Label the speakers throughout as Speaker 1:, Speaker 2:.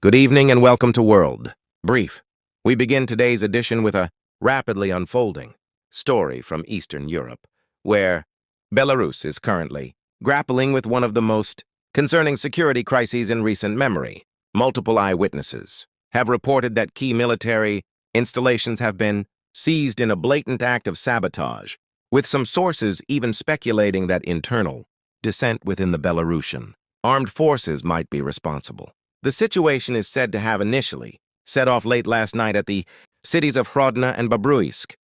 Speaker 1: Good evening and welcome to World Brief. We begin today's edition with a rapidly unfolding story from Eastern Europe, where Belarus is currently grappling with one of the most concerning security crises in recent memory. Multiple eyewitnesses have reported that key military installations have been seized in a blatant act of sabotage, with some sources even speculating that internal dissent within the Belarusian armed forces might be responsible. The situation is said to have initially set off late last night at the cities of Hrodna and Babruysk,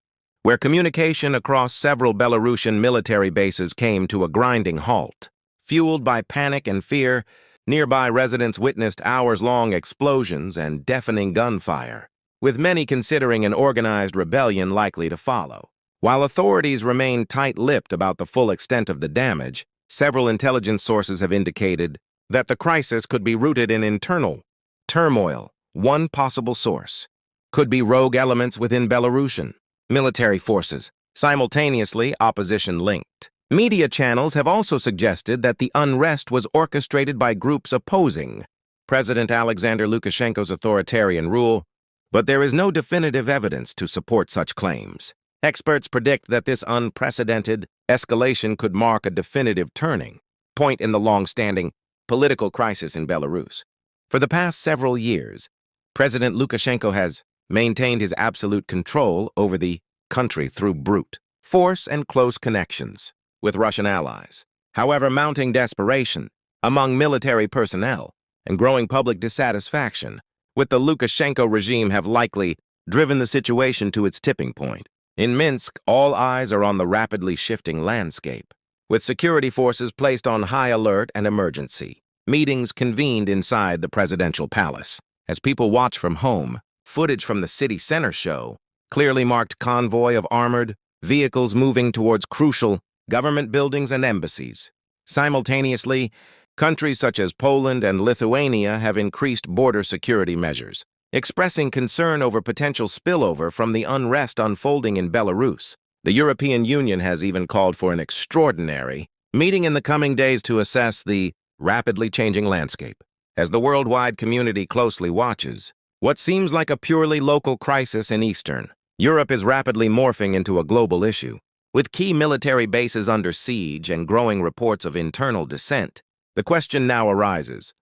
Speaker 1: where communication across several Belarusian military bases came to a grinding halt. Fueled by panic and fear, nearby residents witnessed hours-long explosions and deafening gunfire, with many considering an organized rebellion likely to follow. While authorities remain tight-lipped about the full extent of the damage, several intelligence sources have indicated that the crisis could be rooted in internal turmoil. One possible source could be rogue elements within Belarusian military forces, simultaneously opposition-linked. Media channels have also suggested that the unrest was orchestrated by groups opposing President Alexander Lukashenko's authoritarian rule, but there is no definitive evidence to support such claims. Experts predict that this unprecedented escalation could mark a definitive turning point in the long-standing political crisis in Belarus. For the past several years, President Lukashenko has maintained his absolute control over the country through brute force and close connections with Russian allies. However, mounting desperation among military personnel and growing public dissatisfaction with the Lukashenko regime have likely driven the situation to its tipping point. In Minsk, all eyes are on the rapidly shifting landscape, with security forces placed on high alert and emergency. Meetings convened inside the presidential palace. As people watch from home, footage from the city center show clearly marked convoy of armored vehicles moving towards crucial government buildings and embassies. Simultaneously, countries such as Poland and Lithuania have increased border security measures, expressing concern over potential spillover from the unrest unfolding in Belarus. The European Union has even called for an extraordinary meeting in the coming days to assess the rapidly changing landscape. As the worldwide community closely watches what seems like a purely local crisis in Eastern Europe is rapidly morphing into a global issue. With key military bases under siege and growing reports of internal dissent, the question now arises: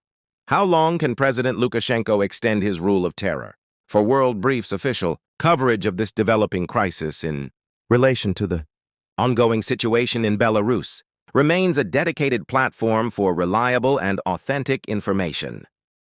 Speaker 1: how long can President Lukashenko extend his rule of terror? For World Brief's official coverage of this developing crisis in relation to the ongoing situation in Belarus remains a dedicated platform for reliable and authentic information.